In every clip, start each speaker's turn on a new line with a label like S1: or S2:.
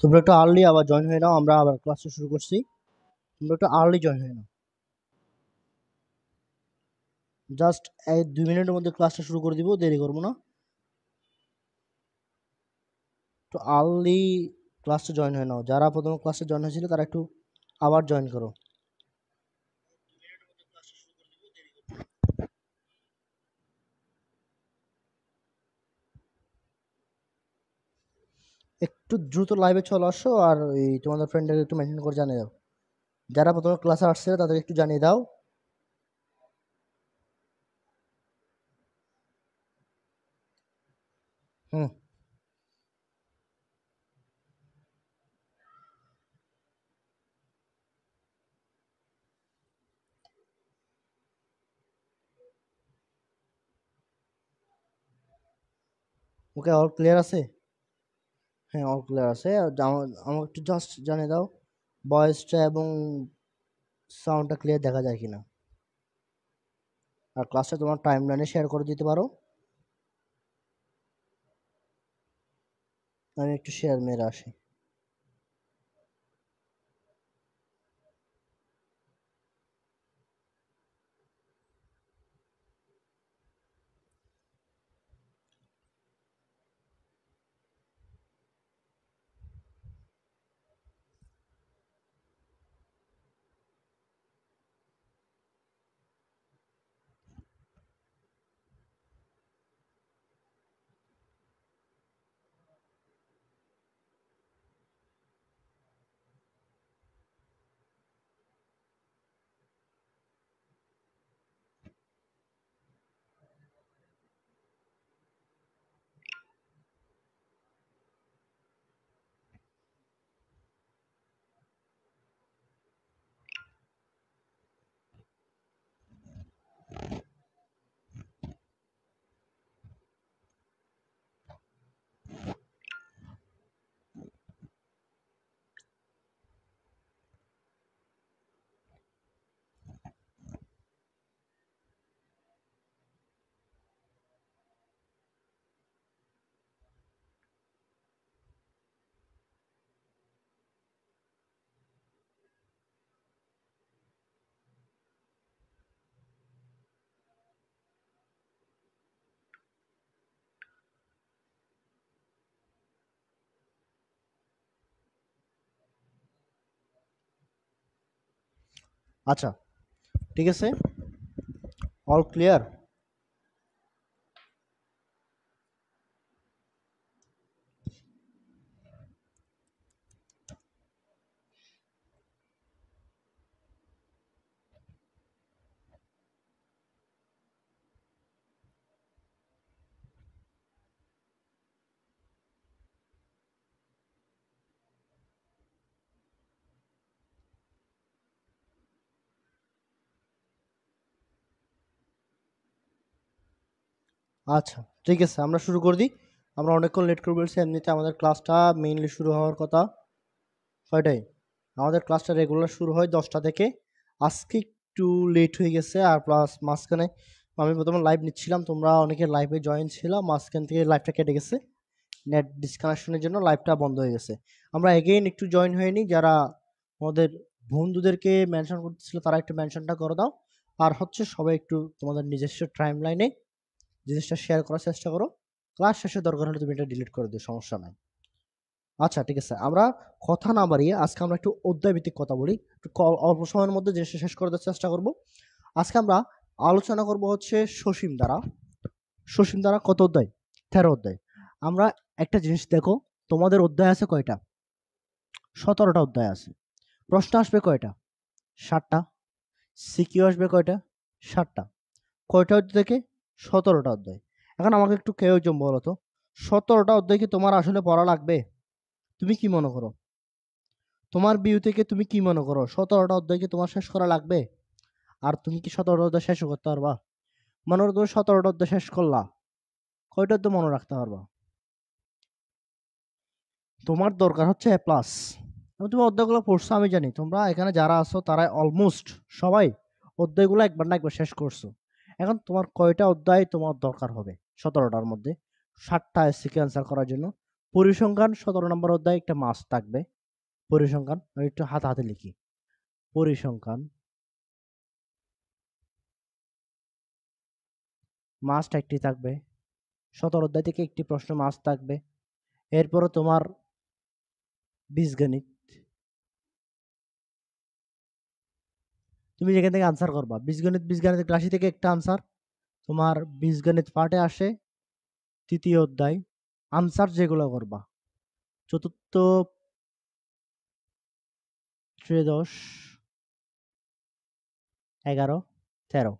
S1: তোমরা একটু আর্লি আবার জয়েন হয়ে নাও, আমরা আবার ক্লাসটা শুরু করছি। তোমরা একটু আর্লি জয়েন হয়ে নাও, জাস্ট এই 2 মিনিটের মধ্যে ক্লাসটা শুরু করে দিব, দেরি করবো না। একটু আর্লি ক্লাসটা জয়েন হয়ে নাও, যারা প্রথমে ক্লাসে জয়েন হয়েছিল তারা একটু আবার জয়েন করো। একটু দ্রুত লাইভে চলে আসো, আর এই তোমাদের ফ্রেন্ডদের একটু মেনশন করে জানিয়ে দাও, যারা প্রথমে ক্লাসে আসছে তাদের একটু জানিয়ে দাও। হুম। ওকে, অল ক্লিয়ার আছে? হ্যাঁ, অল ক্লিয়ার আছে। আর আমাকে একটু জাস্ট জানিয়ে দাও ভয়েসটা এবং সাউন্ডটা ক্লিয়ার দেখা যায় কিনা। আর ক্লাসটা তোমার টাইম লাইনে শেয়ার করে দিতে পারো। আমি একটু শেয়ার মেরে আসি। আচ্ছা, ঠিক আছে, অল ক্লিয়ার। আচ্ছা, ঠিক আছে, আমরা শুরু করে দিই। আমরা অনেকক্ষণ লেট করে বলছি, এমনিতে আমাদের ক্লাসটা মেইনলি শুরু হওয়ার কথা কয়টায়? আমাদের ক্লাসটা রেগুলার শুরু হয় 10টা থেকে। আজকে একটু লেট হয়ে গেছে, আর প্লাস মাঝখানে আমি প্রথমে লাইভ নিচ্ছিলাম, তোমরা অনেকে লাইভে জয়েন ছিল, মাঝখান থেকে লাইভটা কেটে গেছে, নেট ডিসকানেকশনের জন্য লাইভটা বন্ধ হয়ে গেছে। আমরা এগেইন একটু জয়েন হয়নি, যারা আমাদের বন্ধুদেরকে মেনশন করতেছিল তারা একটু মেনশনটা করে দাও। আর হচ্ছে সবাই একটু তোমাদের নিজস্ব টাইম লাইনে জিনিসটা শেয়ার করার চেষ্টা করো। ক্লাস শেষে দরকার হলে তুমি এটা ডিলিট করে দিও, সমস্যা নাই। আচ্ছা, ঠিক আছে, আমরা কথা না বাড়িয়ে আজকে আমরা একটু অধ্যায় ভিত্তিক কথা বলি, একটু অল্প সময়ের মধ্যে জিনিসটা শেষ করার চেষ্টা করব। আজকে আমরা আলোচনা করব হচ্ছে সসীম দ্বারা। সসীম দ্বারা কত অধ্যায়? 13 অধ্যায়। আমরা একটা জিনিস দেখো, তোমাদের অধ্যায় আছে কয়টা? 17টা অধ্যায় আছে। প্রশ্ন আসবে কয়টা? 7টা। সিকিউ আসবে কয়টা? 7টা। কয়টা অধ্যায় থেকে? 17টা অধ্যায়। এখন আমাকে একটু কেউ একজন বলো তো, 17টা অধ্যায় কি তোমার আসলে পড়া লাগবে? তুমি কি মনে করো? তোমার ভিউ থেকে তুমি কি মনে করো, 17টা অধ্যায় কি তোমার শেষ করা লাগবে? আর তুমি কি 17টা অধ্যায় শেষ করতে পারবা? মনে করো তুমি 17টা অধ্যায় শেষ করলা, কয়টা অধ্যায় মনে রাখতে পারবা? তোমার দরকার হচ্ছে এ প্লাস। তুমি অধ্যায়গুলো পড়ছো আমি জানি, তোমরা এখানে যারা আছো তারা অলমোস্ট সবাই অধ্যায়গুলো একবার না একবার শেষ করছো। এখন তোমার কয়টা অধ্যায় তোমার দরকার হবে 17টার মধ্যে? 7টা এসসিকিউ অ্যান্সার করার জন্য পরিসংখ্যান 17 নম্বর অধ্যায় একটা মাস থাকবে। পরিসংখ্যান আমি একটু হাতে হাতে লিখি। পরিসংখ্যান মাস্ট একটি থাকবে। 17 অধ্যায় থেকে একটি প্রশ্ন মাস্ট থাকবে। এরপরও তোমার বীজগণিত, তুমি যেখান থেকে আনসার করবা বীজগণিত রাশি থেকে একটা আনসার তোমার বীজগণিত পার্টে আসে। তৃতীয় অধ্যায় আনসার যেগুলো করবা, চতুর্থ, ত্রয়োদশ, 11, 13,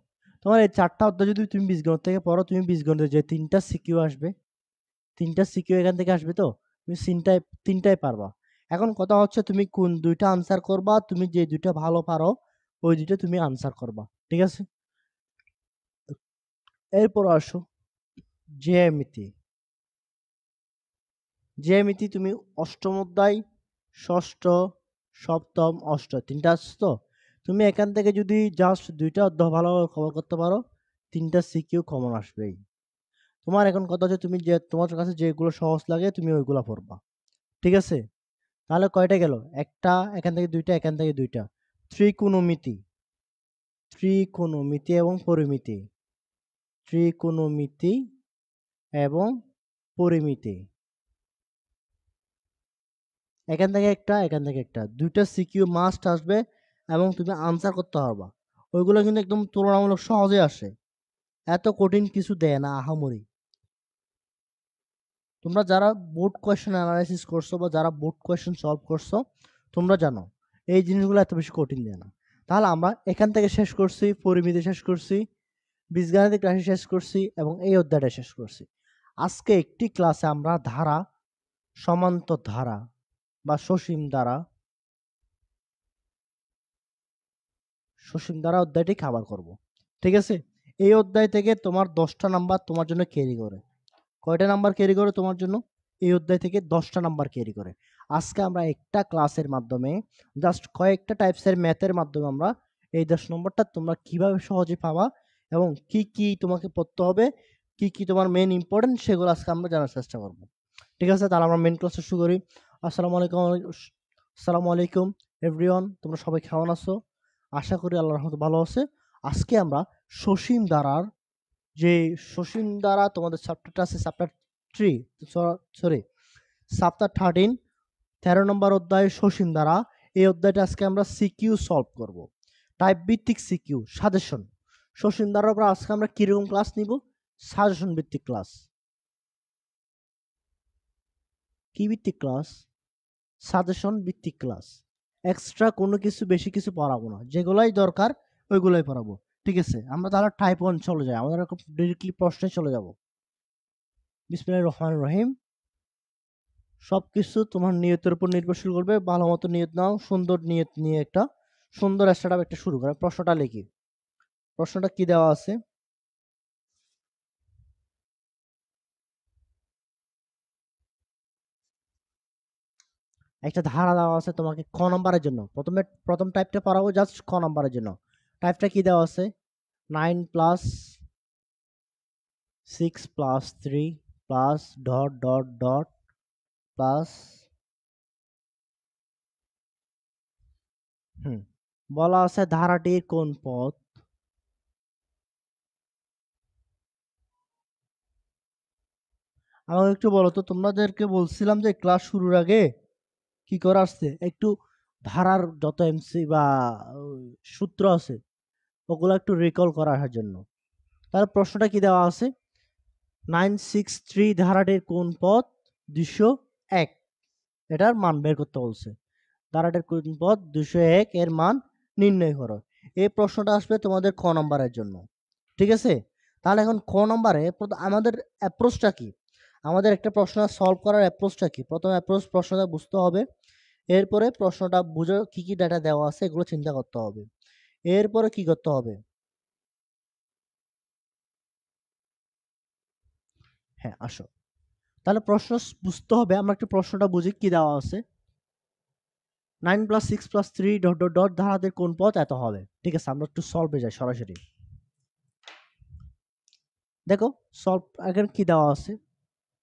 S1: তোমার এই 4টা অধ্যায় যদি তুমি বীজগণিত থেকে পড়ো, তুমি বীজগণিতের যে 3টা সিকিউ আসবে, 3টা সিকিউ এখান থেকে আসবে, তো তুমি তিনটাই পারবা। এখন কথা হচ্ছে তুমি কোন 2টা আনসার করবা, তুমি যে 2টা ভালো পারো ওই 2টা তুমি আনসার করবা, ঠিক আছে। এরপর আসো জ্যামিতি। জ্যামিতি তুমি অষ্টম অধ্যায়, ষষ্ঠ, সপ্তম, অষ্ট 3টা আছে তো, তুমি এখান থেকে যদি জাস্ট 2টা অধ্যায় ভালোভাবে কভার করতে পারো, 3টা সিকিউ কমন আসবেই। তোমার এখন কথা হচ্ছে তুমি যে তোমার কাছে যেগুলো সহজ লাগে তুমি ওইগুলো পড়বা, ঠিক আছে। তাহলে কয়টা গেল? একটা, এখান থেকে 2টা, এখান থেকে 2টা। ত্রিকোণমিতি, ত্রিকোণমিতি এবং পরিমিতি, ত্রিকোণমিতি এবং পরিমিতি, এখান থেকে একটা, এখান থেকে একটা, 2টা সিকিউ মাস্ট আসবে এবং তুমি আনসার করতে পারবা। ওইগুলো কিন্তু একদম তুলনামূলক সহজে আসে, এত কঠিন কিছু দেয় না আহামরি। তোমরা যারা বোর্ড কোয়েশ্চেন অ্যানালাইসিস করছো বা যারা বোর্ড কোয়েশ্চেন সলভ করছো, তোমরা জানো এই জিনিসগুলো এত বেশি কঠিন দেয় না। তাহলে আমরা এখান থেকে শেষ করছি, পরিমিতি শেষ করছি, বীজগাণিতিক রাশি শেষ করছি এবং এই অধ্যায়টা শেষ করছি। আজকে একটি ক্লাসে আমরা ধারা, সমান্তর ধারা বা সসীম ধারা অধ্যায়টি কভার করব, ঠিক আছে। এই অধ্যায় থেকে তোমার 10টা নাম্বার তোমার জন্য ক্যারি করে। কয়টা নাম্বার ক্যারি করে তোমার জন্য? এই অধ্যায় থেকে 10টা নাম্বার ক্যারি করে। আজকে আমরা একটা ক্লাসের মাধ্যমে জাস্ট কয়েকটা টাইপসের ম্যাথের মাধ্যমে আমরা এই 10 নম্বরটা তোমরা কিভাবে সহজে পাবা এবং কি কি তোমাকে পড়তে হবে, কি কি তোমার মেইন ইম্পর্টেন্ট, সেগুলো আজকে আমরা জানার চেষ্টা করব, ঠিক আছে। তাহলে আমরা মেইন ক্লাসে শুরু করি। আসসালামু আলাইকুম এভরিওয়ান, তোমরা সবাই কেমন আছো? আশা করি আল্লাহর রহমতে ভালো আছে। আজকে আমরা সসীম ধারার যে সসীম ধারা তোমাদের চ্যাপ্টারটা আছে, চ্যাপ্টার 3, সরি চ্যাপ্টার 13, 13 নম্বর অধ্যায় সসীম ধারা। এই অধ্যায়টা আজকে আমরা সিকিউ সলভ করব, টাইপ ভিত্তিক সিকিউ, সাজেশন। সসীম ধারার উপর আজকে আমরা কিরকম ক্লাস নিব? সাজেশন ভিত্তিক ক্লাস। কি ভিত্তিক ক্লাস? সাজেশন ভিত্তিক ক্লাস। এক্সট্রা কোনো কিছু বেশি কিছু পড়াবো না, যেগুলাই দরকার ওইগুলাই পড়াবো, ঠিক আছে। আমরা তাহলে টাইপ 1 চলে যাই, আমাদের ডিরেক্টলি প্রশ্নে চলে যাব। বিসমিল্লাহির রহমানির রহিম। সবকিছু তোমার নিয়তের উপর নির্ভরশীল করবে। ভালো মতো নিয়ত নাও, সুন্দর নিয়ত নিয়ে একটা সুন্দর স্টার্ট একটা শুরু করে। প্রশ্নটা লিখি। প্রশ্নটা কি দেওয়া আছে? একটা ধারা দেওয়া আছে তোমাকে ক নাম্বারের জন্য। প্রথম টাইপটা পড়াবো জাস্ট ক নাম্বারের জন্য। টাইপটা কি দেওয়া আছে? 9 plus 6 plus 3 plus dot dot dot plus বলা আছে ধারাটির কোন পদ আমাকে একটু বলো তো। তোমাদেরকে বলছিলাম যে ক্লাস শুরুর আগে কি করা আসছে, একটু ধারার যত এমসি বা সূত্র আছে ওগুলো একটু রিকল করার জন্য। তার প্রশ্নটা কি দেওয়া আছে? 963 ধারাটির কোন পদ 201, এটার মান বের করতে বলছে। ধারাটির কোন পদ 201 এর মান নির্ণয় করো। এই প্রশ্নটা আসবে তোমাদের ক নম্বরের জন্য, ঠিক আছে। তাহলে এখন ক নম্বরে আমাদের অ্যাপ্রোচটা কি? আমাদের একটা প্রশ্ন সলভ করার অ্যাপ্রোচটা কি? প্রথম অ্যাপ্রোচ প্রশ্নটা বুঝতে হবে, এরপরে প্রশ্নটা বুঝে কি কি ডাটা দেওয়া আছে এগুলো চিন্তা করতে হবে, এরপরে কি করতে হবে? হ্যাঁ আসো, তাহলে প্রশ্ন বুঝতে হবে। আমরা একটু প্রশ্নটা বুঝি কি দেওয়া আছে। 9 plus 6 plus 3 dot dot dot ধারাদের কোন পদ এত হবে, ঠিক আছে। আমরা একটু সলভে যাই সরাসরি। দেখো সলভ এখানে কি দেওয়া আছে?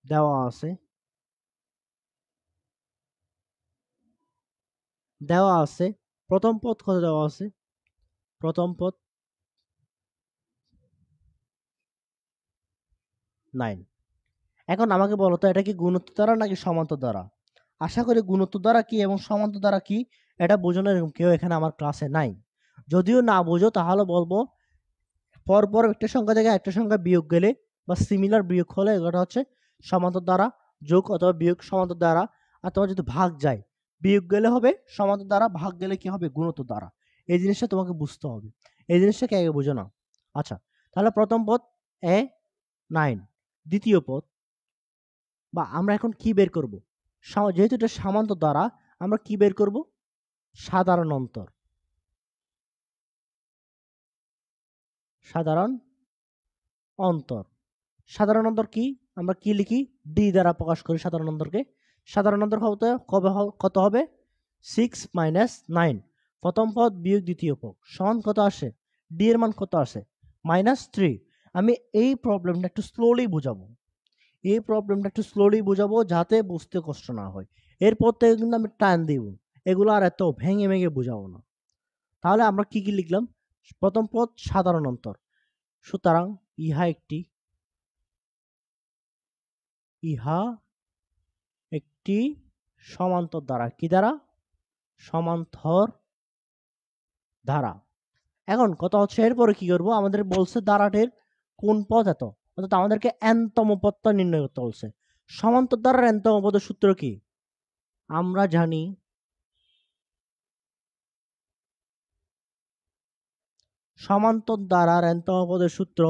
S1: দেওয়া আছে দেওয়া আছে প্রথম পদ কত দেওয়া আছে, প্রথম পদ 9। এখন আমাকে বলো তো এটা কি গুণোত্তর দ্বারা নাকি সমান্তর দ্বারা? আশা করি গুণোত্তর দ্বারা কি এবং সমান্তর দ্বারা কি এটা বোঝানোর এরকম কেউ এখানে আমার ক্লাসে নাই। যদিও না বোঝো তাহলে বলবো পরপর একটা সংখ্যা থেকে একটা সংখ্যা বিয়োগ গেলে বা সিমিলার বিয়োগ হলে এটা হচ্ছে সমান্তর দ্বারা, যোগ অথবা বিয়োগ সমান্তর দ্বারা। আর তোমার যদি ভাগ যায়, বিয়োগ গেলে হবে সমান্তর দ্বারা, ভাগ গেলে কি হবে গুণোত্তর দ্বারা। এই জিনিসটা তোমাকে বুঝতে হবে, এই জিনিসটাকে আগে বুঝো না। আচ্ছা, তাহলে প্রথম পদ এ 9, দ্বিতীয় পদ বা আমরা এখন কি বের করব, যেহেতু এটা সমান্তর দ্বারা আমরা কি বের করব, সাধারণ অন্তর। সাধারণ অন্তর, সাধারণ অন্তর কি আমরা কি লিখি, ডি দ্বারা প্রকাশ করি সাধারণ অন্তরকে। সাধারণ অন্তর কত হবে 6 - 9, প্রথম পদ বিয়োগ দ্বিতীয় পদ সমান কত আসে, ডি এর মান কত আসে -3। আমি এই প্রবলেমটা একটু স্লোলি বুঝাবো, যাতে বুঝতে কষ্ট না হয়। এরপর থেকে কিন্তু আমি টান দিব, এগুলো আর এত ভেঙে ভেঙে বুঝাবো না। তাহলে আমরা কি কি লিখলাম, প্রথম পদ সাধারণ অন্তর, সুতরাং ইহা একটি সমান্তর দ্বারা, কি দ্বারা, সমান্তর ধারা। এখন কথা হচ্ছে এরপরে কি করব, আমাদের বলছে দ্বারাটির কোন পদ এত, অর্থাৎ আমাদেরকে এনতম পদটা নির্ণয় করতে বলছে। সমান্তর দ্বারার এনতম পদের সূত্র কি আমরা জানি, সমান্তর দ্বারার এনতম পদের সূত্র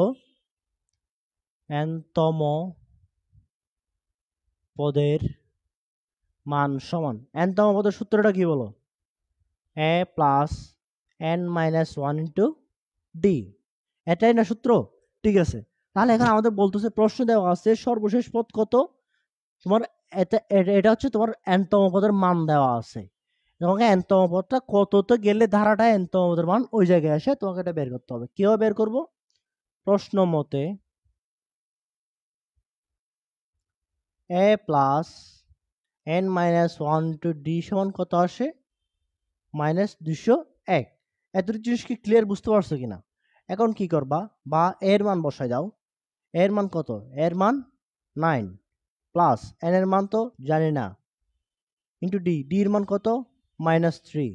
S1: এনতম পদের মান সমান, এনতম পদের সূত্রটা কি বলো, a plus n minus 1 into D, এটাই না সূত্র? ঠিক আছে, তাহলে এখানে আমাদের বলতেছে প্রশ্ন দেওয়া আছে সর্বশেষ পদ কত তোমার, এটা হচ্ছে তোমার এনতম পদের মান দেওয়া আছে, তোমাকে এনতম পদটা কততে গেলে ধারাটা এনতম পদের মান ওই জায়গায় আসে তোমাকে এটা বের করতে হবে। কিভাবে বের করব, প্রশ্ন মতে a plus n minus 1 to d সমান কত আসে -201। এত জিনিস কি ক্লিয়ার বুঝতে পারছো কিনা? এখন কি করবা, বা এর মান বসাই দাও, এর মান কত, এর মান 9 প্লাস n এর মান তো জানি না ইন্টু ডি, ডি এর মান কত -3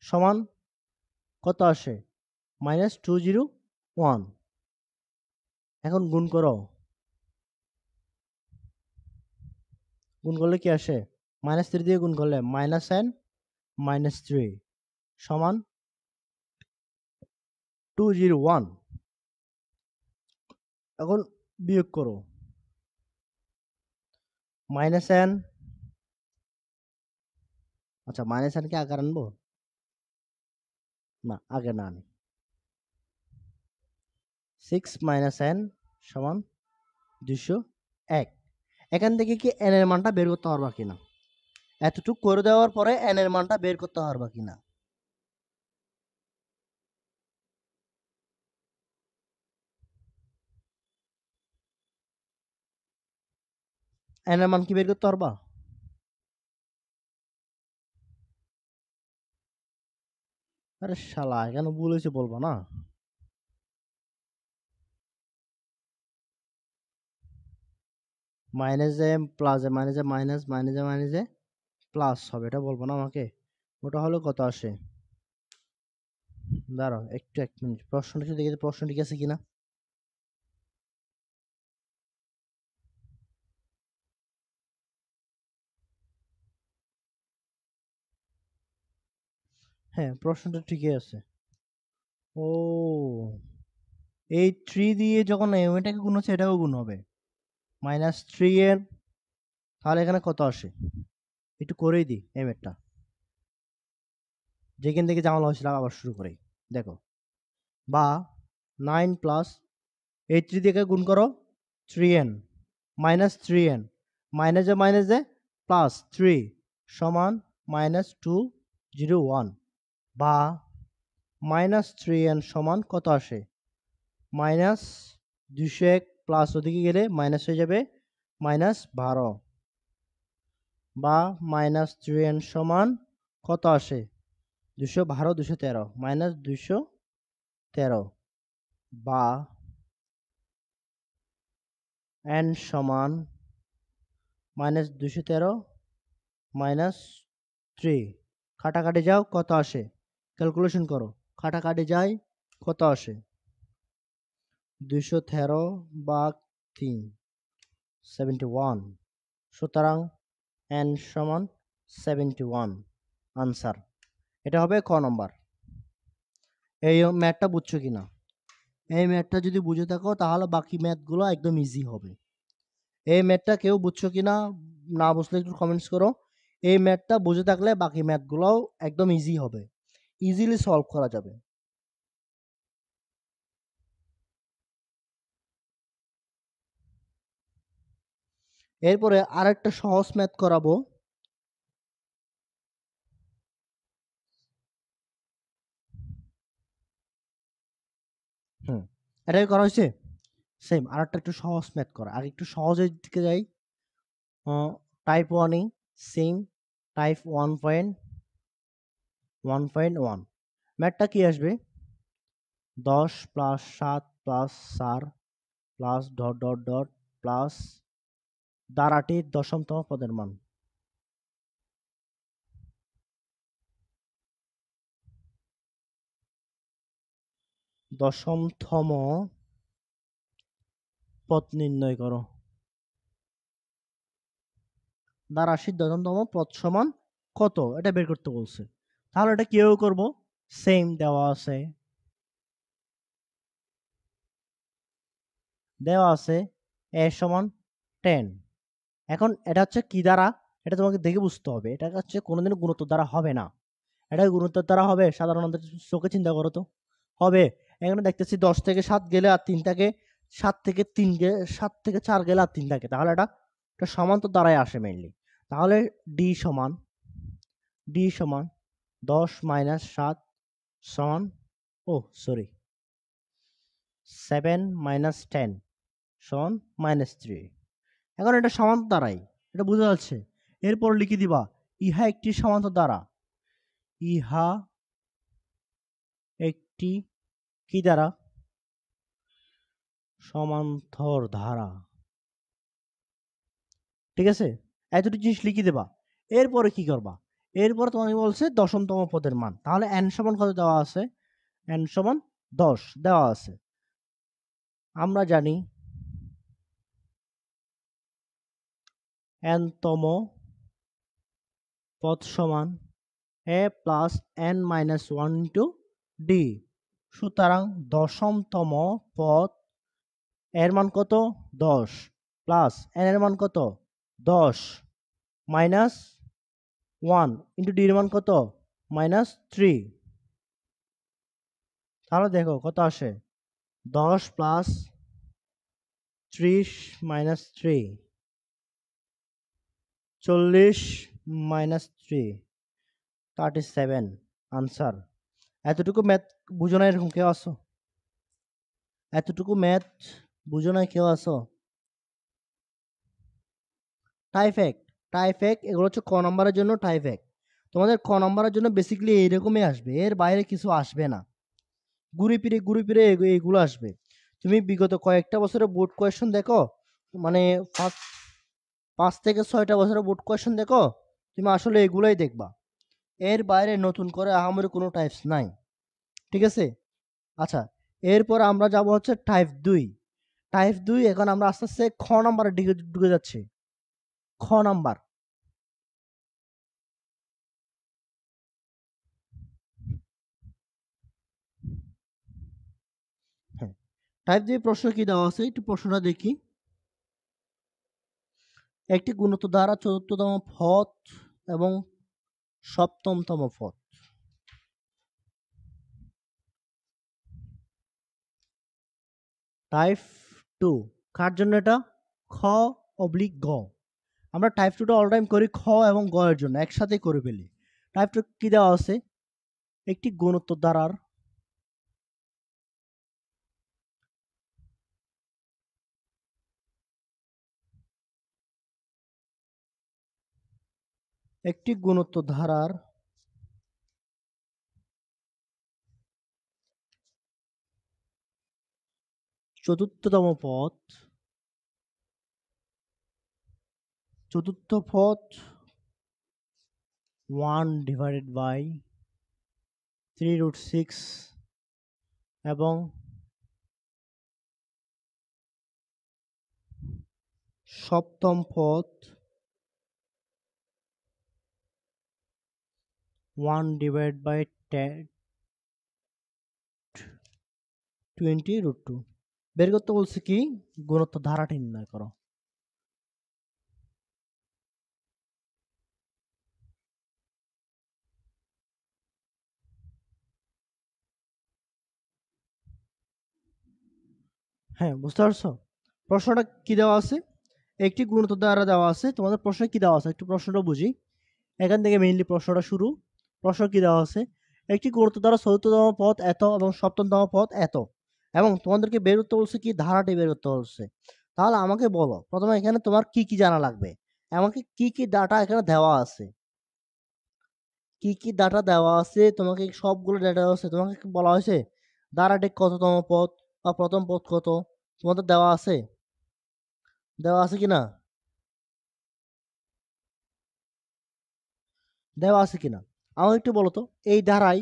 S1: সমান কত আসে -201। এখন গুণ করো, গুণ করলে কি আসে -3 দিয়ে গুণ করলে -n -3 সমান 201। এখন বিয়োগ করো, -n, আচ্ছা -n কে আগে আনবো না, আগে না আনি, 6 - n সমান 201। এখান থেকে কি n এর মানটা বের করতে পারবা কিনা, এতটুকু করে দেওয়ার পরে n এর মানটা বের করতে পারবা কিনা, n এর মান কি বের করতে পারবা? আরে শালা কেন ভুল হয়েছে বলবা না, মাইনাসে প্লাসে মাইনাসে মাইনাস মাইনাসে মাইনাসে প্লাস হবে, এটা বলবো না আমাকে। ওটা হলো কত আসে, দাঁড়াও একটু 1 মিনিট, প্রশ্নটা একটু দেখি প্রশ্ন ঠিক আছে কিনা। হ্যাঁ প্রশ্নটা ঠিকই আছে। ও, এই 3 দিয়ে যখন এটাকে গুণ হচ্ছে এটাকেও গুণ হবে -3 এর, তাহলে এখানে কত আসে একটু করেই দিই এমএরটা, যেখান থেকে জামাল হয়েছিল আবার শুরু করি। দেখো, বা 9 প্লাস এই 3 দিয়ে গুণ করো 3n -3n মাইনাসে মাইনাসে প্লাস 3 সমান -201, বা -3n সমান কত আসে -201 প্লাস ওদিকে গেলে মাইনাস হয়ে যাবে -12, বা -3n সমান কত আসে? 212 213 মাইনাস 213 বা n সমান মাইনাস 213 মাইনাস 3। কাটাকাটি যাও, কত আসে? ক্যালকুলেশন করো। কাটাকাটি যায়, কত আসে? 213 বা 3 71। সুতরাং n সমান 71 আনসার। এটা হবে ক নম্বর। এই ম্যাথটা বুঝছো কিনা? এই ম্যাথটা যদি বুঝে থাকো তাহলে বাকি ম্যাথগুলো একদম ইজি হবে। এই ম্যাথটা কেউ বুঝছো কিনা না বুঝলে একটু কমেন্টস করো। এই ম্যাথটা বুঝে থাকলে বাকি ম্যাথগুলোও একদম ইজি হবে, ইজিলি সলভ করা যাবে। এরপরে আরেকটা সহজ ম্যাথ করাবো। এটাই করা হয়েছে। সেম আরেকটা একটু সহজ ম্যাথ করা, আগে একটু সহজের দিকে যাই। টাইপ ওয়ানই সেম, টাইপ 1.1 ম্যাথটা কি আসবে? 10 plus 7 plus 4 plus dot dot dot plus দ্বারাটির দশমতম পদের মান। দশমতম পদ নির্ণয় করো। দ্বারাশির দশমতম পদ সমান কত, এটা বের করতে বলছে। তাহলে এটা কিভাবে করব? সেম দেওয়া আছে a সমান 10। এখন এটা হচ্ছে কি দ্বারা, এটা তোমাকে দেখে বুঝতে হবে। এটা হচ্ছে কোনোদিনও গুণোত্তর দ্বারা হবে না। এটা গুণোত্তর দ্বারা হবে? সাধারণত চোখে চিন্তা করো তো, হবে? এখানে দেখতেছি 10 থেকে 7 গেলে আর 3 থাকে, 7 থেকে 3 7 থেকে 4 গেলে আর 3 থাকে, তাহলে এটা সমান্তর দ্বারাই আসে মেইনলি। তাহলে ডি সমান 10 মাইনাস 7 সমান, ও সরি, 7 মাইনাস 10 সমান -3। এখন এটা সমান্তর দ্বারাই, এটা বোঝা যাচ্ছে। এরপর লিখে দিবা ইহা একটি সমান্তর দ্বারা। ইহা একটি কি দ্বারা? সমান্তর ধারা। ঠিক আছে, এতটি জিনিস লিখে দেবা। এরপরে কি করবা? এরপরে তোমাকে বলছে দশমতম পদের মান। তাহলে n সমান কত দেওয়া আছে? n সমান 10 দেওয়া আছে। আমরা জানি n তম পদ সমান a plus n minus 1 into D. সুতরাং দশমতম পদ এর মান কত? 10 প্লাস n এর মান কত? 10 মাইনাস 1 ইন্টু ডি এর মান কত? -3। তাহলে দেখো কত আসে? 10 প্লাস 30 মাইনাস 3, 40 মাইনাস 3, 37 আনসার। এতটুকু ম্যাথ বুঝো না এরকম কেউ আসো? এতটুকু ম্যাথ বুঝো না কেউ আসো? টাইফেক এগুলো হচ্ছে ক নম্বরের জন্য টাইফেক। তোমাদের ক নম্বরের জন্য বেসিক্যালি এইরকমই আসবে, এর বাইরে কিছু আসবে না। ঘুরে ফিরে এগুলো আসবে। তুমি বিগত কয়েকটা বছরের বোর্ড কোয়েশ্চন দেখো, মানে 5 থেকে 6টা বছরের বোর্ড কোয়েশ্চন দেখো, তুমি আসলে এগুলাই দেখবা। এর বাইরে নতুন করে আহামরি কোনো টাইপস নাই। ঠিক আছে? আচ্ছা, এরপর আমরা যাব হচ্ছে টাইপ 2। এখন আমরা আস্তে আস্তে খ নাম্বারের দিকে ঢুকে যাচ্ছি। খ নাম্বার। হ্যাঁ, টাইপ 2 প্রশ্ন কি দেওয়া আছে একটু প্রশ্নটা দেখি। একটি গুণোত্তর দ্বারা চতুর্থতম পদ এবং সপ্তমতম পদ। টাইপ 2 কার জন্য এটা? খ অবলিক গ। আমরা টাইপ 2টা অল টাইম করি খ এবং গ এর জন্য, একসাথে করে ফেলি। টাইপ 2 কি দেওয়া আছে? একটি গুণোত্তর দ্বারার একটি গুণোত্তর ধারার চতুর্থতম পদ, চতুর্থ পদ 1/3√6 এবং সপ্তম পদ 1/20√2। বের করতে বলছে কি, গুণোত্তর ধারাটি নির্ণয় করো। হ্যাঁ, বুঝতে পারছো? প্রশ্নটা কি দেওয়া আছে? একটি গুণোত্তর দ্বারা দেওয়া আছে। তোমাদের প্রশ্নে কি দেওয়া আছে একটু প্রশ্নটা বুঝি। এখান থেকে মেইনলি প্রশ্নটা শুরু। প্রশ্ন কি দেওয়া আছে? একটি গুণোত্তর দ্বারা চতুর্থতম পদ এত এবং সপ্তমতম পদ এত, এবং তোমাদেরকে বের করতে বলছে কি, ধারাটি বের করতে বলছে। তাহলে আমাকে বলো, প্রথমে এখানে তোমার কি কি জানা লাগবে, আমাকে কি কি ডাটা এখানে দেওয়া আছে, কি কি ডাটা দেওয়া আছে, তোমাকে সবগুলো ডাটা আছে। তোমাকে বলা হয়েছে ধারাটি কততম পদ বা প্রথম পদ কত, তোমাদের দেওয়া আছে, দেওয়া আছে কিনা, দেওয়া আছে কিনা আমাকে একটু বলো তো। এই ধারায়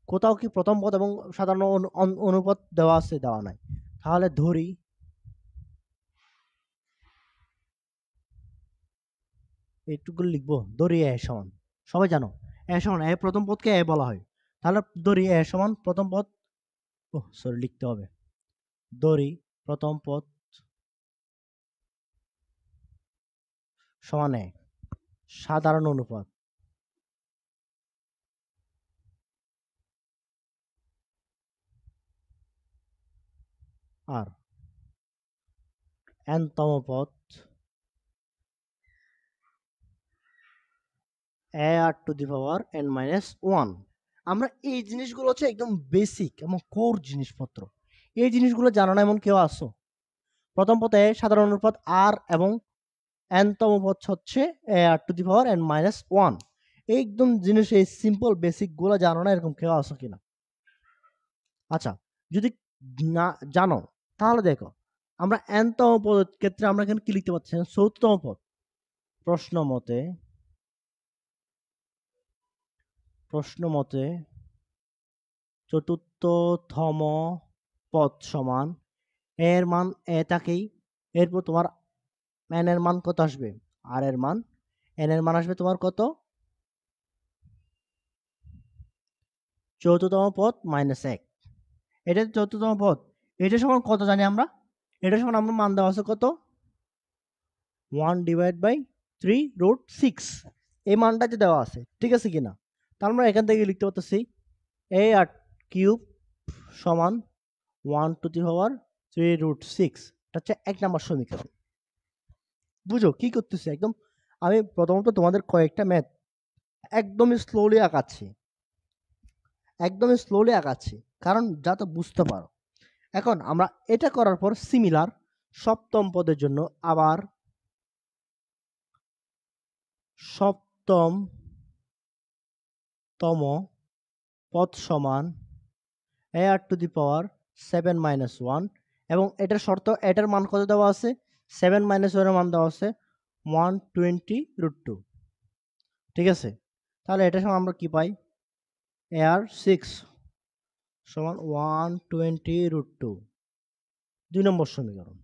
S1: কোথাও কি প্রথম পদ এবং সাধারণ অনুপাত দেওয়া আছে? দেওয়া নাই। তাহলে ধরি এইটুকু লিখবো, ধরি এ সমান, সবাই জানো এ সমান, এ প্রথম পদকে এ বলা হয়। তাহলে ধরি এ সমান প্রথম পদ, ও সরি লিখতে হবে, ধরি প্রথম পদ সমান এ, সাধারণ অনুপাত আর n-তম পদ a r⁴ আমরা এই জিনিসগুলো হচ্ছে একদম বেসিক এবং কোর জিনিসপত্র। এই জিনিসগুলো জানো না এমন কেউ আসো? প্রথম পদে সাধারণ অনুপাত আর এবং n-তম পদ হচ্ছে a r⁴ একদম জিনিস, এই সিম্পল বেসিক গুলো জানো না এরকম কেউ আসো কিনা? আচ্ছা, যদি না জানো তাহলে দেখো, আমরা n-তম পদের ক্ষেত্রে আমরা এখানে কি লিখতে পারছি, চতুর্থতম পদ। প্রশ্ন মতে চতুর্থতম পদ সমান এর মান এ থাকেই, এরপর তোমার n এর মান কত আসবে, আর এর মান, n এর মান আসবে তোমার কত, চতুর্থতম পদ -1। এটা চতুর্থতম পদ, এটা সমান কত জানি আমরা, এটা সমান আমরা মান দেওয়া আছে কত, 1/3√6। এই মানটা যে দেওয়া আছে, ঠিক আছে কিনা? তাহলে আমরা এখান থেকে লিখতে পারতেছি a³ সমান 1/3√6। এটা হচ্ছে 1 নম্বর সমীকরণ। বুঝো কি করতেছি একদম। আমি প্রথমত তোমাদের কয়েকটা ম্যাথ একদমই স্লোলি আঁকাচ্ছি, কারণ যাতে বুঝতে পারো। এখন আমরা এটা করার পর সিমিলার সপ্তম পদের জন্য আবার সপ্তমতম পদ সমান a⁴ এবং এটার শর্ত, এটার মান কত দেওয়া আছে, 7 - 1 এর মান দেওয়া আছে 120√2। ঠিক আছে, তাহলে এটা সমান আমরা কি পাই, ar6 সমান 120√2। 2 নম্বর সমীকরণ।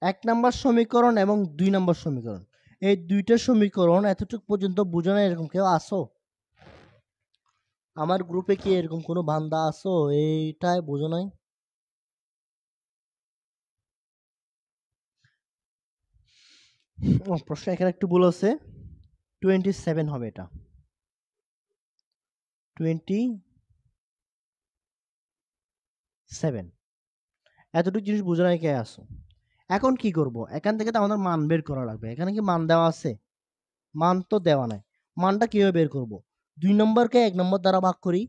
S1: 1 নম্বর সমীকরণ এবং 2 নম্বর সমীকরণ, এই দুইটা সমীকরণ এতটুকু পর্যন্ত বুঝো না এরকম কেউ আসো? আমার গ্রুপে কি এরকম কোনো বান্দা আসো এইটাই বুঝো নাই? প্রশ্ন এখানে একটু ভুল আছে, 27 হবে, এটা 27। এতটুকু জিনিস বুঝো নাই কে আসো? এখন কি করব, এখান থেকে তো আমাদের মান বের করা লাগবে। এখানে কি মান দেওয়া আছে? মান তো দেওয়া নাই। মানটা কিভাবে বের করব? 2 নম্বরকে 1 নম্বর দ্বারা ভাগ করি,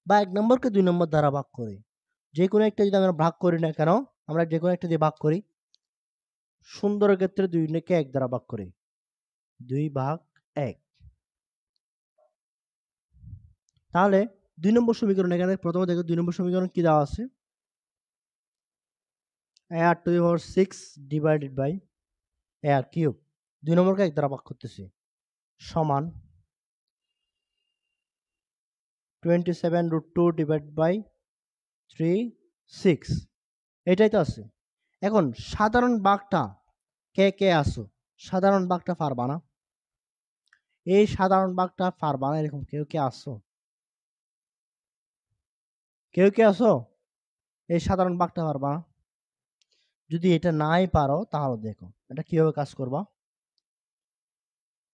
S1: বা 1 নম্বরকে 2 নম্বর দ্বারা ভাগ করি। যে কোনো একটা যদি আমরা ভাগ করি না কেন, আমরা যে কোনো একটা দিয়ে ভাগ করি, সুন্দরের ক্ষেত্রে 2 কে 1 দ্বারা ভাগ করি, 2/1। তাহলে 2 নম্বর সমীকরণ, এখানে প্রথমে দেখো 2 নম্বর সমীকরণ কি দেওয়া আছে, R to the power 6 divided by R cube, 2 নম্বরকে 1 দ্বারা ভাগ করতেছি, সমান 27√2 ডিভাইডেড বাই 3 6, এটাই তো আছে। এখন সাধারণ ভাগটা কে কে আসো, সাধারণ ভাগটা পারবা না, এই সাধারণ ভাগটা পারবা না এরকম কেউ কে আসো, কেউ কে আসো এই সাধারণ ভাগটা পারবা না? যদি এটা নাই পারো তাহলে দেখো এটা কিভাবে কাজ করবা।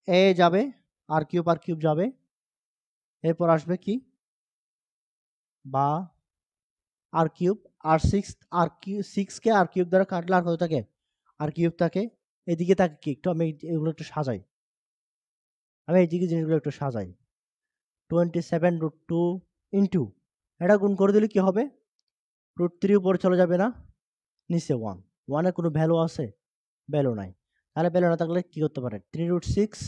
S1: এ যাবে আর কিউব যাবে, এরপর আসবে কি বা আর কিউব, আর 6 আর কিউব 6 কে আর কিউব দ্বারা কাটলে আর কত থাকে, আর কিউব থাকে। এদিকে থাকে কি, একটু আমি এগুলো একটু সাজাই, আমি এইদিকে জিনিসগুলো একটু সাজাই। 27√2 ইন্টু এটা গুণ করে দিলে কি হবে, √3 উপরে চলে যাবে না, নিচে 1, 1 এর কোনো ভ্যালু আছে, ভ্যালু নাই। তাহলে ভ্যালু না থাকলে কি করতে পারে, 3√6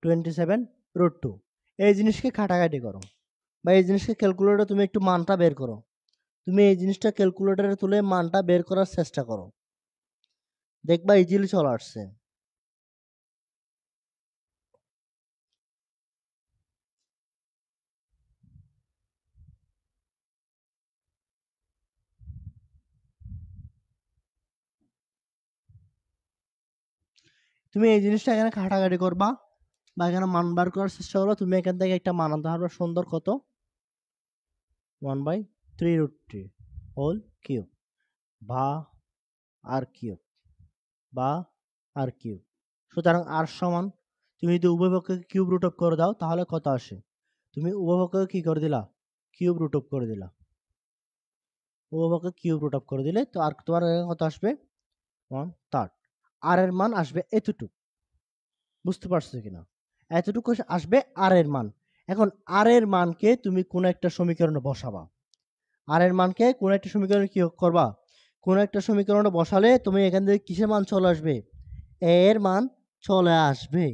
S1: 27√2, এই জিনিসকে কাটাকাটি করো বা এই জিনিসকে ক্যালকুলেটরে তুমি একটু মানটা বের করো, তুমি এই জিনিসটা ক্যালকুলেটরে তুলে মানটা বের করার চেষ্টা করো, দেখবা ইজিলি চলে আসছে। তুমি এই জিনিসটা এখানে কাটাকাটি করবা বা এখানে মান বার করার চেষ্টা করো, তুমি এখান থেকে একটা মান আনতে পারবে সুন্দর, কত 1/3√3 হোল কিউব বা আর কিউব বা আর কিউব। সুতরাং আর সমান, তুমি যদি উভয় পক্ষকে কিউব রুট অফ করে দাও তাহলে কত আসে, তুমি উভয় পক্ষকে কি করে দিলা, কিউব রুট অফ করে দিলা, উভয় পক্ষকে কিউব রুট অফ করে দিলে তো আর তোমার এখানে কত আসবে 1/3। আর এর মান আসবে এতটুকু, বুঝতে পারছো কিনা, এতটুকু আসবে আর এর মান। এখন আর এর মানকে তুমি কোন একটা সমীকরণে বসাবা, আর এর মানকে কোন একটা সমীকরণে কি করবা, কোন একটা সমীকরণে বসালে তুমি এখান থেকে কিসের মান চলে আসবে, এ এর মান চলে আসবে।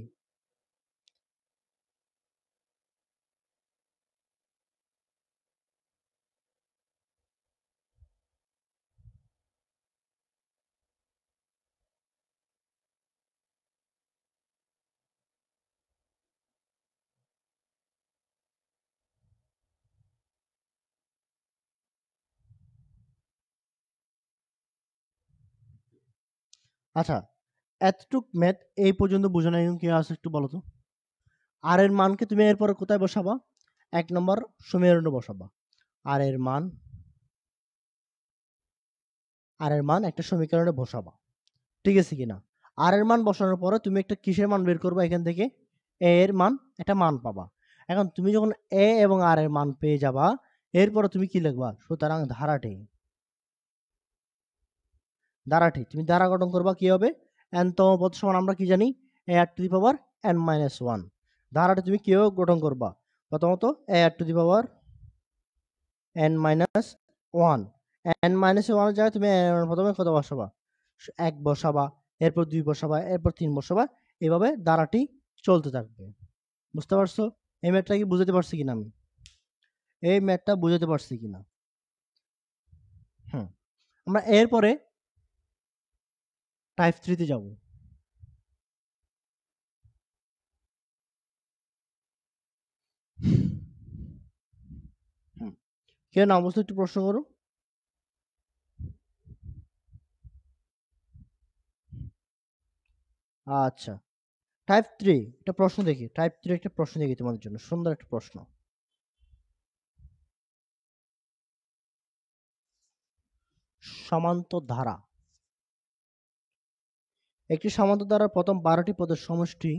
S1: আচ্ছা, এতটুক ম্যাথ এই পর্যন্ত বোঝো না, কি আছে একটু বলো তো। আর এর মানকে তুমি এরপরে কোথায় বসাবা, 1 নম্বর সমীকরণে বসাবা, আর এর মান, আর এর মান একটা সমীকরণে বসাবা, ঠিক আছে কিনা। আর এর মান বসানোর পরে তুমি একটা কিসের মান বের করবা, এখান থেকে এ এর মান একটা মান পাবা। এখন তুমি যখন এ এবং আর এর মান পেয়ে যাবা, এরপরে তুমি কি লিখবা, সুতরাং ধারাটি, ধারাটি তুমি ধারা গঠন করবা কি হবে, n তম পদ সমান আমরা কি জানি, a r two the power n-1। ধারাটি তুমি কিভাবে গঠন করবা, প্রথমত a r two the power n-1, n-1 এর জায়গায় তুমি প্রথমে কত বসাবা, 1 বসাবা, এরপর 2 বসাবা, এরপর 3 বসাবা, এভাবে ধারাটি চলতে থাকবে। বুঝতে পারছো, এই ম্যাথটা কি বুঝাতে পারছি কিনা আমি, এই ম্যাথটা বুঝাতে পারছি কিনা। হুম, আমরা এরপরে টাইপ 3 তে যাব। হুম, কে না বুঝতে একটু প্রশ্ন করো। আচ্ছা, টাইপ 3 একটা প্রশ্ন দেখি, টাইপ 3 একটা প্রশ্ন দেখি তোমাদের জন্য, সুন্দর একটা প্রশ্ন। সমান্তর ধারা, একটি সমান্তর ধারার প্রথম 12টি পদের সমষ্টি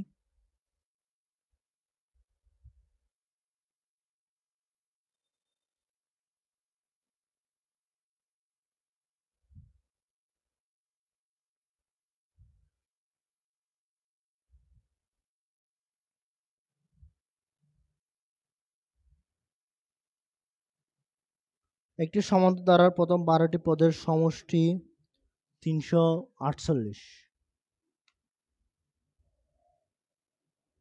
S1: একটি সমান্তর ধারার প্রথম 12টি পদের সমষ্টি 348,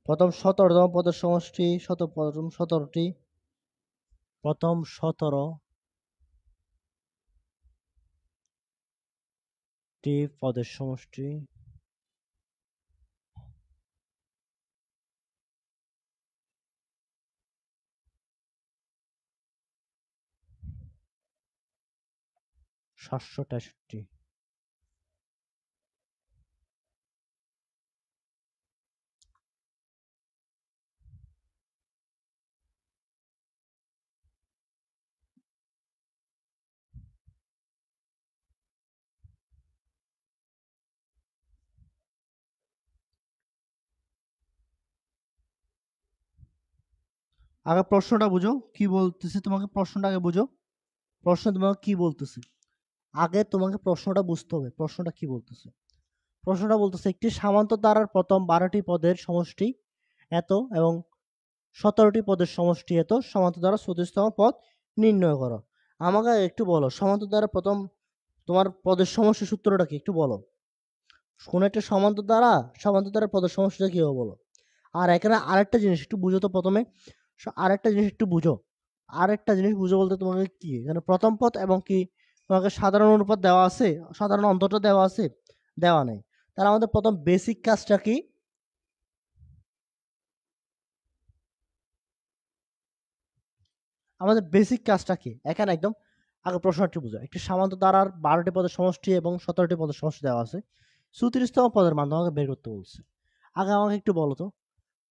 S1: প্রথম 17তম পদের সমষ্টি প্রথম 17টি, প্রথম 17 টি পদের সমষ্টি সাতশো তেষট্টি। আগে প্রশ্নটা বুঝো কি বলতেছে, তোমাকে প্রশ্নটা আগে বুঝো। প্রশ্ন তোমাকে কি বলতেছে, আগে তোমাকে প্রশ্নটা বুঝতে হবে প্রশ্নটা কি বলতেছে। প্রশ্নটা বলতেছে একটি সামান্তর দ্বারার প্রথম 12টি পদের সমষ্টি এত এবং 17টি পদের সমষ্টি এত, সমান্তর দ্বারা 34তম পদ নির্ণয় করো। আমাকে একটু বলো সমান্তর দ্বারা প্রথম তোমার পদের সমষ্টি সূত্রটা কি একটু বলো। কোন একটা সমান্তর দ্বারা পদের সমষ্টিটা কি হবে বলো। আর এখানে আরেকটা জিনিস একটু বুঝো তো প্রথমে, আরেকটা জিনিস একটু বুঝো। আরেকটা জিনিস বুঝো বলতে তোমাকে কি এখানে প্রথম পদ এবং কি তোমাকে সাধারণ অনুপাত দেওয়া আছে, সাধারণ অন্তরটা দেওয়া আছে, দেওয়া নেই। তাহলে আমাদের প্রথম বেসিক কাজটা কি, আমাদের বেসিক কাজটা কি এখানে একদম আগে প্রশ্নটি বুঝো। একটি সামান্তর দ্বারার 12টি পদের সমষ্টি এবং 17টি পদের সমষ্টি দেওয়া আছে, 34তম পদের মান তোমাকে বের করতে বলছে। আগে আমাকে একটু বলো তো,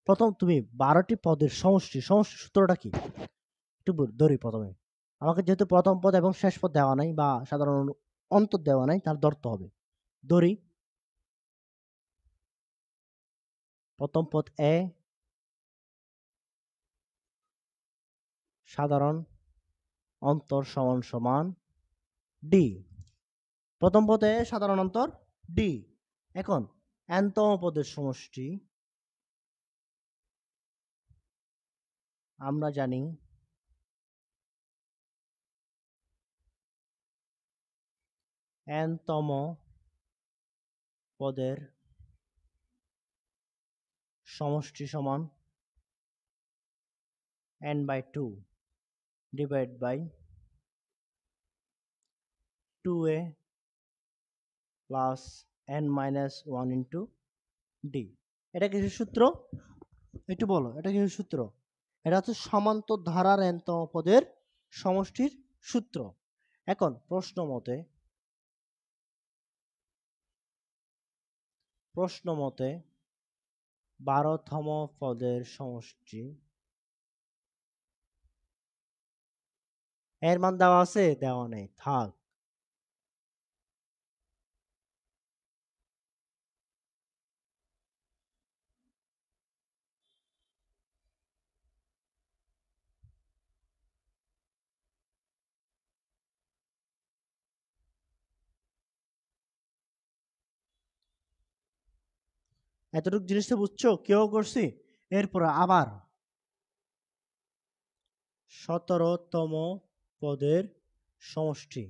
S1: প্রথম তুমি 12টি পদের সমষ্টি সমষ্টি সূত্রটা কি একটু ধরি প্রথমে। আমাকে যেহেতু প্রথম পদ এবং শেষ পদ দেওয়া নাই বা সাধারণ অন্তর দেওয়া নাই, তার ধরতে হবে। ধরি প্রথম পদ এ সাধারণ অন্তর সমান সমান ডি। প্রথম পদে সাধারণ অন্তর ডি। এখন এনতম পদের সমষ্টি আমরা জানি এনতম পদের সমষ্টি সমান n/2 divide by 2a plus n-1 into d. এটা কিসের সূত্র একটু বলো, এটা কিসের সূত্র? এটা হচ্ছে সমান্তর ধারার nতম পদের সমষ্টির সূত্র। এখন প্রশ্ন মতে 12তম পদের সমষ্টি এর মান দেওয়া আছে, দেওয়া নেই, থাক। এতটুকু জিনিসটা বুঝছো কেউ করছি। এরপর আবার 17তম পদের সমষ্টি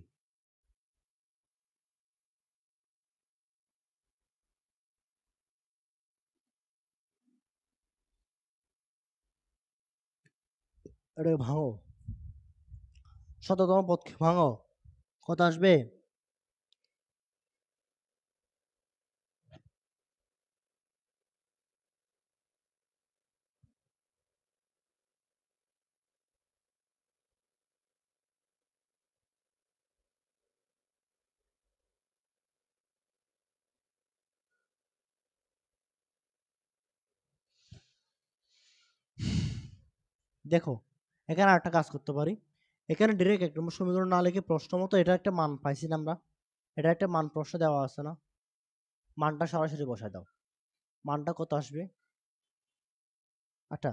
S1: এটা ভাঙো, 17তম পদ ভাঙো, কত আসবে? দেখো এখানে একটা কাজ করতে পারি, এখানে ডিরেক্ট এক নম্বর সমীকরণ না লিখে প্রশ্ন মতো এটা একটা মান পাইছি না আমরা, এটা একটা মান প্রশ্ন দেওয়া আছে না, মানটা সরাসরি বসায় দাও। মানটা কত আসবে? আচ্ছা,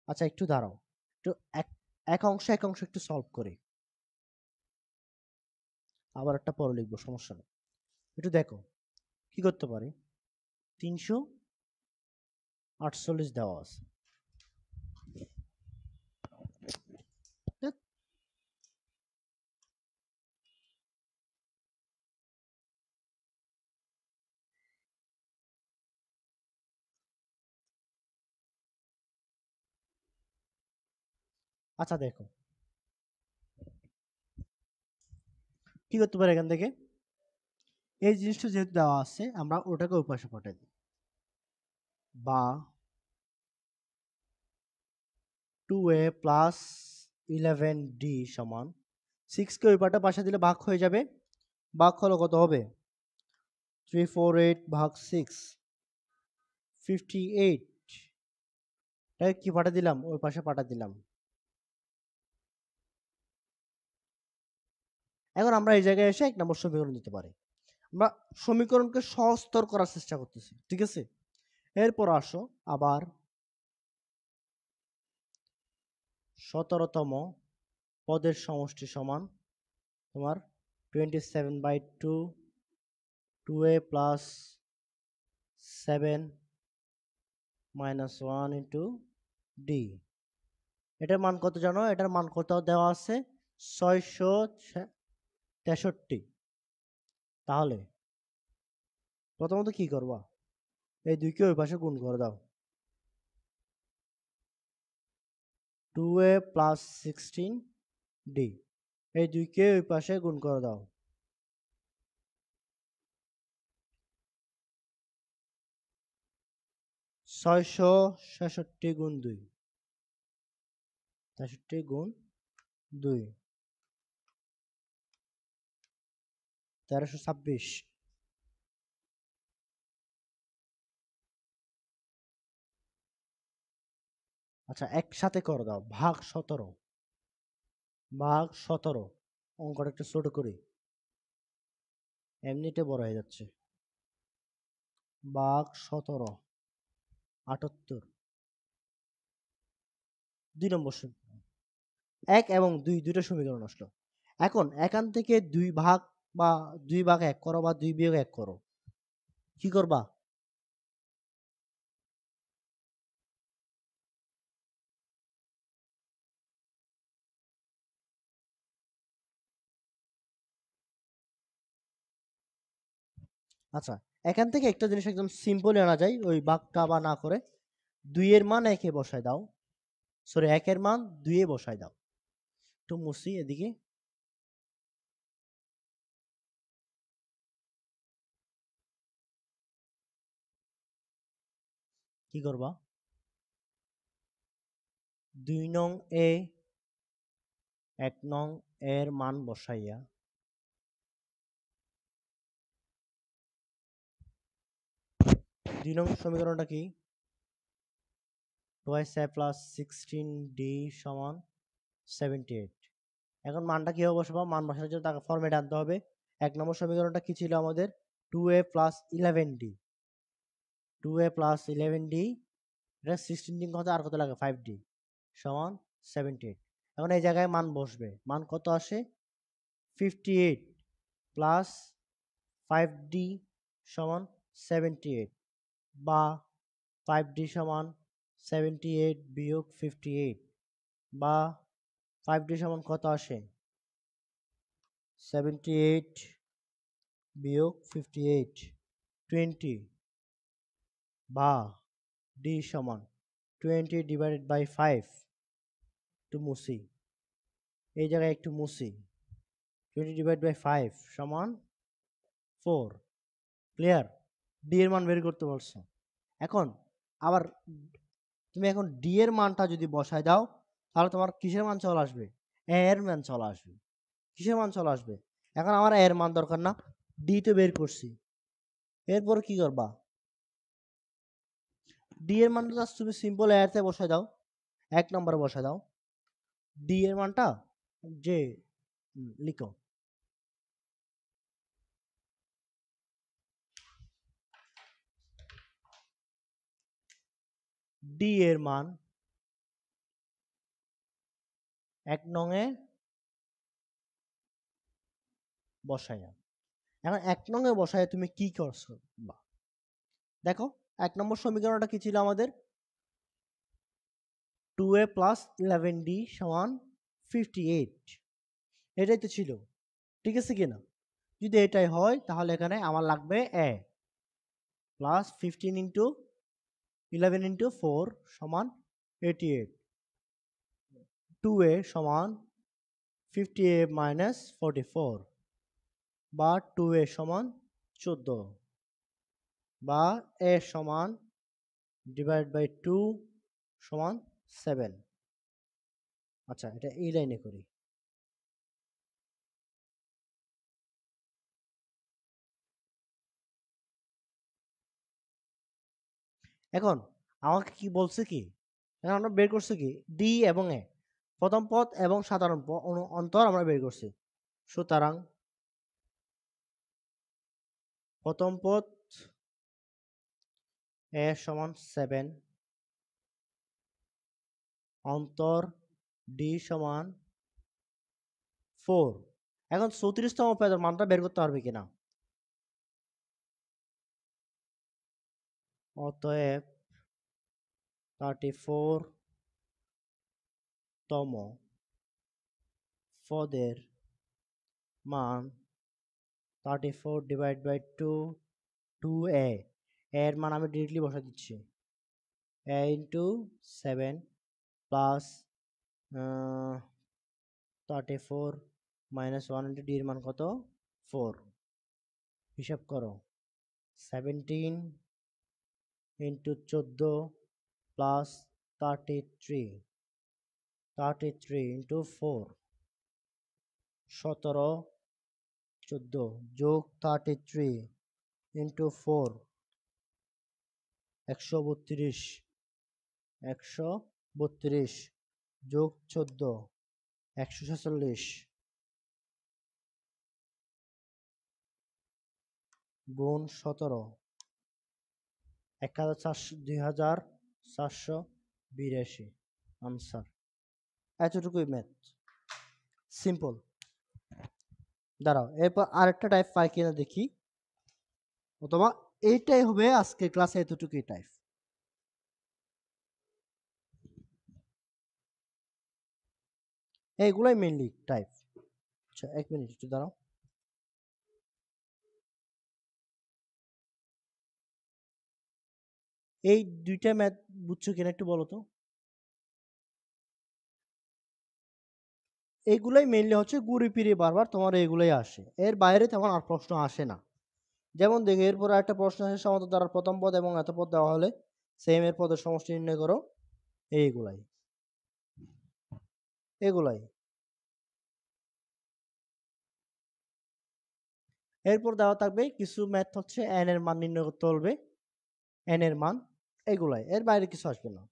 S1: আচ্ছা একটু দাঁড়াও, একটু এক এক অংশ এক অংশ একটু সলভ করি, আবার একটা পরে লিখবো, সমস্যা নেই। একটু দেখো কি করতে পারি। 348 দেওয়া আছে। আচ্ছা দেখো কি করতে পারি এখান থেকে, এই জিনিসটা যেহেতু দেওয়া আছে আমরা ওটাকে ওই পাশে পাঠাই দিই, বা 2a প্লাস 11d সমান 6কে ওই পাশে দিলে ভাগ হয়ে যাবে। ভাগ হলো কত হবে? 348 ভাগ 6 58। তাই কি পাঠা দিলাম? ওই পাশে পাঠা দিলাম। এখন আমরা এই জায়গায় এসে 1 নম্বর সমীকরণ দিতে পারি। আমরা সমীকরণকে সহজতর করার চেষ্টা করতেছি, ঠিক আছে? এরপর আসো আবার 17তম পদের সমষ্টি সমান তোমার 27/2 2a plus 7 minus 1 into D. এটার মান কত জানো? এটার মান কত দেওয়া আছে? 663। তাহলে প্রথমত কি করবা? এই দুইকে ওই পাশে গুণ করে দাও। 2a প্লাস 16d এই দুইকে ওই পাশে গুণ করে দাও। 666 গুণ 2, 63 গুণ 2, 1326। আচ্ছা একসাথে করে দাও, ভাগ 17, ভাগ 17। অঙ্কটা একটু ছোট করি, এমনিতে বড় হয়ে যাচ্ছে। ভাগ 17, 78। 2 নম্বর সমীকরণ। 1 এবং 2 দুইটা সমীকরণ আসলো। এখন এখান থেকে 2 ভাগ বা 2 ভাগ 1 করো বা 2 বিয়োগ 1 করো। কি করবা? আচ্ছা এখান থেকে একটা জিনিস একদম সিম্পলি আনা যায়, ওই ভাগটা বা না করে 2 এর মান 1 এ বসায় দাও, সরি 1 এর মান 2 এ বসায় দাও। একটু মুছি এদিকে। কি করবা? 2 নং এ 1 নং এর মান বসাইয়া 2 নং সমীকরণটা কি? 2a প্লাস 16d সমান 78। এখন মানটা কিভাবে বসাবো? মান বসানোর জন্য তাকে ফর্মেটে আনতে হবে। 1 নম্বর সমীকরণটা কি ছিল আমাদের? 2a plus 11d, 2a plus 11d, এটা 16 দিন কত আর কত লাগে 5d সমান 78। এখন এই জায়গায় মান বসবে। মান কত আসে? 58 প্লাস 5d সমান 78, বা 5d সমান 78 বিয়োগ 58, বা 5d সমান কত আসে? 78 বিয়োগ 58 20, বা d সমান 20 ডিভাইডেড বাই 5। একটু মুছি, এই জায়গায় একটু মুছি। 20 ডিভাইড বাই 5 সমান 4। ক্লিয়ার? ডি এর মান বের করতে পারছো। এখন আবার তুমি এখন ডি এর মানটা যদি বসায় দাও তাহলে তোমার কিসের মান চলে আসবে? এ এর মান চলে আসবে। কিসের মান চলে আসবে? এখন আমার এর মান দরকার না, ডি তো বের করছি। এরপর কি করবা? ডি এর মানটা জাস্ট তুমি সিম্পল এতে বসায় দাও, 1 নম্বরে বসায় দাও। ডি এর মানটা যে লিখো, ডি এর মান 1 নং এ বসাইয়া। এখন 1 নং এ বসায় তুমি কি করছো? দেখো 1 নম্বর সমীকরণটা কি ছিল আমাদের? 2a প্লাস 11d সমান 58, এটাই তো ছিল, ঠিক আছে কিনা? যদি এটাই হয় তাহলে এখানে আমার লাগবে a প্লাস 15 ইন্টু 11 ইন্টু 4 সমান 88, 2a সমান 58 মাইনাস 44, বা 2a সমান 14 বা a সমান ডিভাইড বাই 2 সমান 7। আচ্ছা, এটা এই লাইনে করি। এখন আমাকে কি বলছে কি, এখন আমরা বের করছি কি ডি এবং এ, প্রথম পদ এবং সাধারণ অন্তর আমরা বের করছি। সুতরাং প্রথম পদ এ সমান 7, অন্তর ডি সমান 4। এখন 34তম পদের মানটা বের করতে পারবে কিনা। অতএব 34তম পদের মান 34 ডিভাইড বাই 2, 2a, এর মান আমি ডিরেক্টলি বসা দিচ্ছি, a into 7 plus 34 minus 1 into D এর মান কত 4। হিসাব করো, 17 ইন্টু 14 প্লাস 33 ইন্টু 4 17, 14 যোগ 33 ইন্টু 4 132, 132 যোগ 14 146 গুণ 17 2482 আনসার। এতটুকুই ম্যাথ, সিম্পল। দাঁড়াও, এরপর আরেকটা টাইপ পাই কিনা দেখি, অথবা এইটাই হবে আজকের ক্লাসে এতটুকুই টাইপ। এইগুলাই মেইনলি টাইপ। আচ্ছা, 1 মিনিট একটু দাঁড়াও। এই দুইটা ম্যাথ বুঝছো কিনা একটু বলো তো। এইগুলাই মেইনলি হচ্ছে ঘুরে ফিরে বারবার তোমার এইগুলাই আসে, এর বাইরে তেমন আর প্রশ্ন আসে না। যেমন দেখো, এরপর একটা প্রশ্ন আসে সমান্তর দ্বারা প্রথম পদ এবং এত পদ দেওয়া হলে সেম এর পদের সমষ্টি নির্ণয় করো। এইগুলাই এগুলাই এরপর দেওয়া থাকবে কিছু ম্যাথ হচ্ছে এন এর মান নির্ণয় করতে হবে, এন এর মান, এগুলাই, এর বাইরে কিছু আসবে না।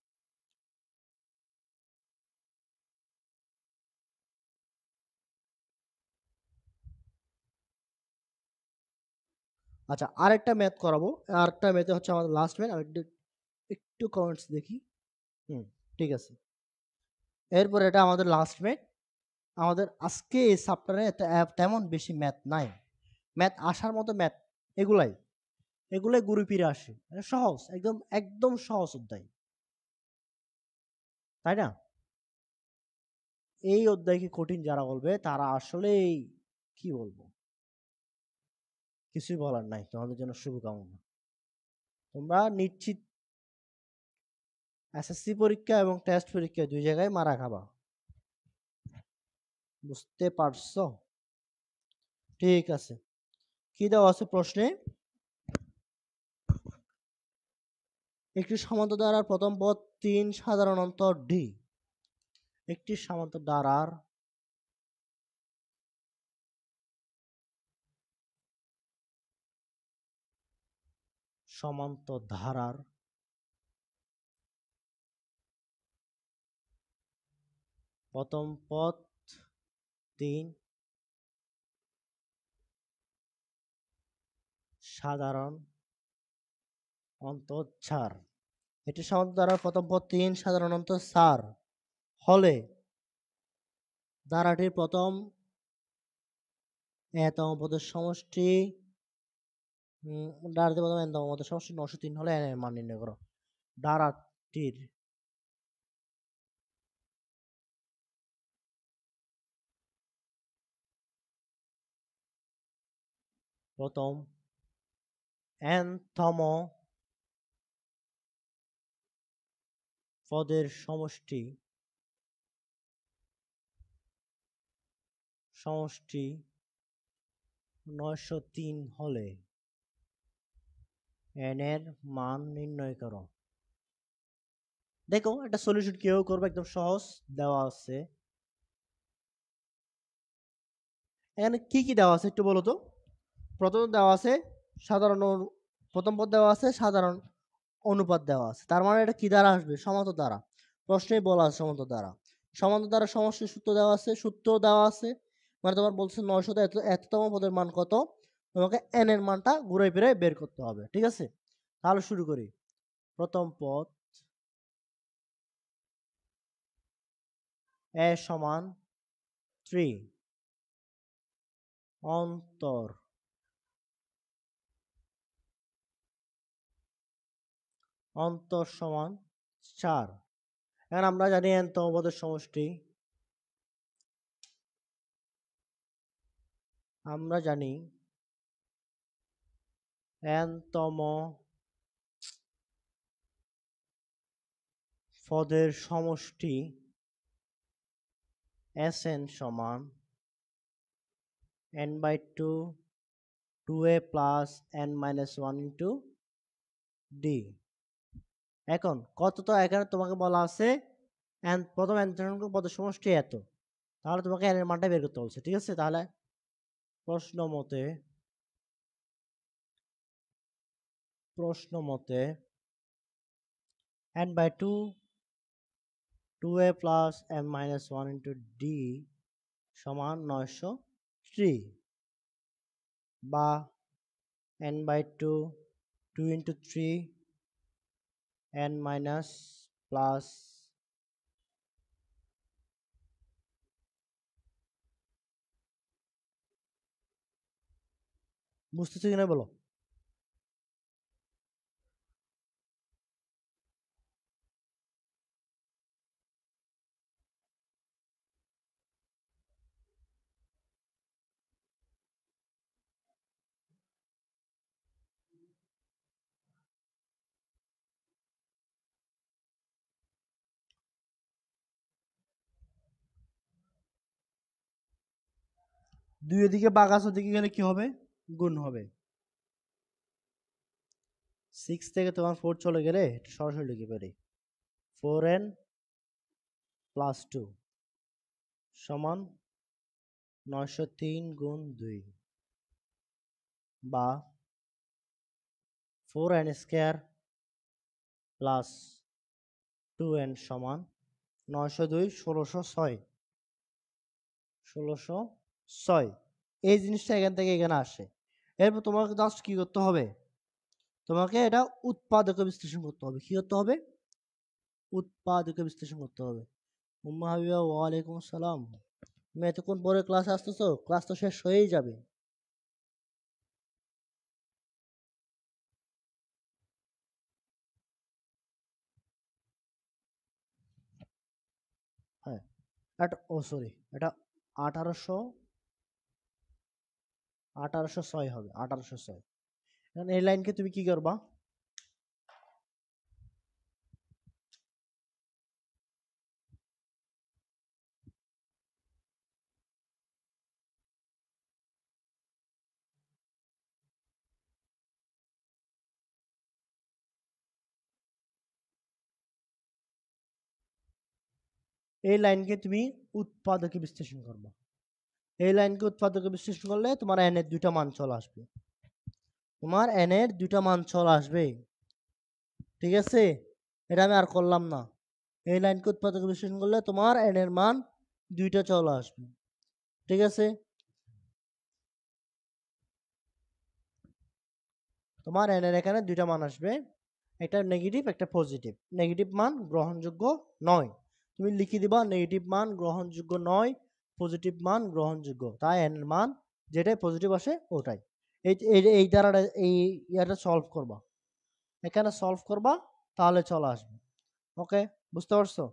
S1: আচ্ছা, আরেকটা ম্যাথ করাবো, আরেকটা ম্যাথে হচ্ছে আমাদের লাস্ট ম্যাথ। আমি একটু কমেন্টস দেখি। ঠিক আছে, এরপর এটা আমাদের লাস্ট ম্যাথ। আমাদের আজকে এই চ্যাপ্টারে তেমন বেশি ম্যাথ নাই, ম্যাথ আসার মতো ম্যাথ এগুলাই, এগুলাই ঘুরে ফিরে আসে, সহজ, একদম একদম সহজ অধ্যায়, তাই না। এই অধ্যায়কে কঠিন যারা বলবে তারা আসলেই কি বলবো, কিছুই বলার নাই। তোমাদের জন্য শুভকামনা, তোমরা নিশ্চিত এসএসসি পরীক্ষা এবং টেস্ট পরীক্ষা দুই জায়গায় মারা খাবা, বুঝতে পারছো। ঠিক আছে, কি দেওয়া আছে প্রশ্নে, একটি সমান্তর দ্বারার প্রথম পদ 3 সাধারণ অন্তর ডি, একটি সমান্তর দ্বারার সমান্তর ধারার প্রথম পদ 3 সাধারণ অন্তর 4, এটি সমান্তর দ্বারার প্রথম পদ 3 সাধারণ অন্তর 4 হলে ধারাটির প্রথম এতম পদের সমষ্টি, ধারাটির প্রথম এতম পদের সমষ্টি 903 হলে এন এর মান নির্ণয় করো। ধারাটির প্রথম n-তম পদের সমষ্টি 903 হলে n এর মান নির্ণয় করো। দেখো এটা সলিউশন কিভাবে করবে, একদম সহজ দেওয়া আছে। এখানে কি কি দেওয়া আছে একটু বলো তো। প্রথম দেওয়া আছে সাধারণ প্রথম পদ দেওয়া আছে সাধারণ অনুপাত দেওয়া আছে, তার মানে এটা কি দ্বারা আসবে, সমান্তর দ্বারা। প্রশ্নেই বলা আছে সমান্তর দ্বারা। সমান্তর দ্বারা সমষ্টির সূত্র দেওয়া আছে, সূত্র দেওয়া আছে, মানে তোমার বলছে 900 এততম পদের মান কত, তোমাকে n এর মানটা ঘুরে ফিরে বের করতে হবে। ঠিক আছে, তাহলে শুরু করি। প্রথম পদ a সমান 3, অন্তর অন্তর সমান 4। এখন আমরা জানি n তম পদের সমষ্টি, আমরা জানি n তম পদের সমষ্টি Sn সমান n/2 2a plus n minus 1 into d। এখন কত, তো এখানে তোমাকে বলা আছে প্রথম n সংখ্যক পদের সমষ্টি এত, তাহলে তোমাকে n এর মানটা বের করতে বলছে। ঠিক আছে, তাহলে প্রশ্ন মতে n/2 2a plus n minus 1 into d সমান 903, বা n/2 2 into 3 n minus plus বুঝতেছো কিনা বলো। দুই এদিকে বাগাস ওদিকে গেলে কি হবে, গুণ হবে। 6 থেকে তোমার 4 চলে গেলে সরাসরি লিখে পারি 4n প্লাস 2 সমান 903 গুণ 2, বা 4n স্কয়ার প্লাস 2n সমান 902 1606। এই জিনিসটা এখান থেকে এখানে আসে। এরপর তোমাকে জাস্ট কি করতে হবে, তোমাকে এটা উৎপাদকে বিশ্লেষণ করতে হবে। কি করতে হবে, উৎপাদকে বিশ্লেষণ করতে হবে। উম্মা হাবিবা ওয়ালাইকুম আসসালাম। তুমি এতক্ষণ পরে ক্লাসে আসতেছো, ক্লাস তো শেষ হয়েই যাবে। হ্যাঁ, এটা সরি, এটা 1806 হবে, 1806। এখন এই লাইনকে তুমি কি করবা, এই লাইনকে তুমি উৎপাদকে বিশ্লেষণ করবা। এই লাইনকে উৎপাদকে বিশ্লেষণ করলে তোমার n এর দুইটা মান চলে আসবে, তোমার n এর দুইটা মান চলে আসবে। ঠিক আছে, এটা আমি আর করলাম না। এই লাইনকে উৎপাদকে বিশ্লেষণ করলে তোমার n এর মান দুইটা চলে আসবে। ঠিক আছে, তোমার n এর এখানে দুইটা মান আসবে, একটা নেগেটিভ একটা পজিটিভ। নেগেটিভ মান গ্রহণযোগ্য নয়, তুমি লিখে দিবা নেগেটিভ মান গ্রহণযোগ্য নয়, পজিটিভ মান গ্রহণযোগ্য। তাই n এর মান যেটাই পজিটিভ আসে ওটাই। এই এই এই দ্বারা এই ইয়াটা সলভ করবা, এখানে সলভ করবা, তাহলে চলে আসবে। ওকে, বুঝতে পারছো?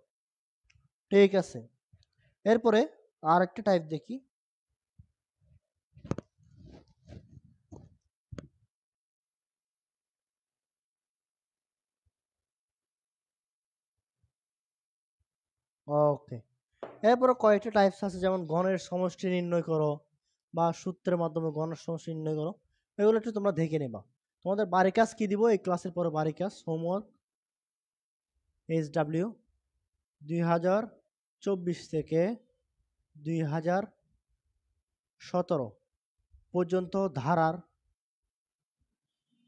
S1: ঠিক আছে, এরপরে আর একটা টাইপ দেখি। ওকে, এরপরে কয়েকটা টাইপস আছে, যেমন ঘনের সমষ্টি নির্ণয় করো বা সূত্রের মাধ্যমে ঘনের সমষ্টি নির্ণয় করো। এগুলো একটু তোমরা দেখে নেবা। তোমাদের বাড়ি কাজ কি দিব এই ক্লাসের পরে? বাড়ি কাজ হোমওয়ার্ক SW 2024 থেকে 2017 পর্যন্ত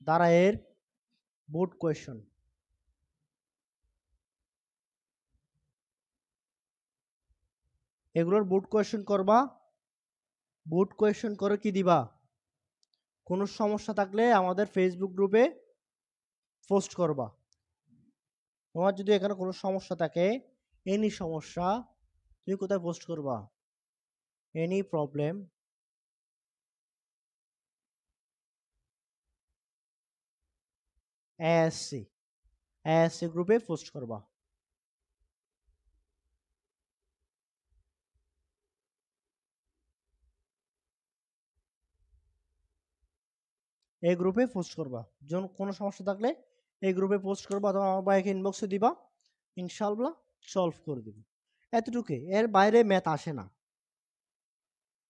S1: ধারা এর বোর্ড কোয়েশ্চন। এগুলোর বোর্ড কোয়েশ্চন করবা। বোর্ড কোয়েশ্চন করে কি দিবা? কোনো সমস্যা থাকলে আমাদের ফেসবুক গ্রুপে পোস্ট করবা। তোমার যদি এখানে কোনো সমস্যা থাকে, এনি সমস্যা, তুমি কোথায় পোস্ট করবা? এনি প্রবলেম ASC গ্রুপে পোস্ট করবা। এই গ্রুপে পোস্ট করবা। যখন কোনো সমস্যা থাকলে এই গ্রুপে পোস্ট করবা অথবা আমার ভাইকে ইনবক্সে দিবা, ইনশাআল্লাহ সলভ করে দিব। এতটুকুই, এর বাইরে ম্যাথ আসে না,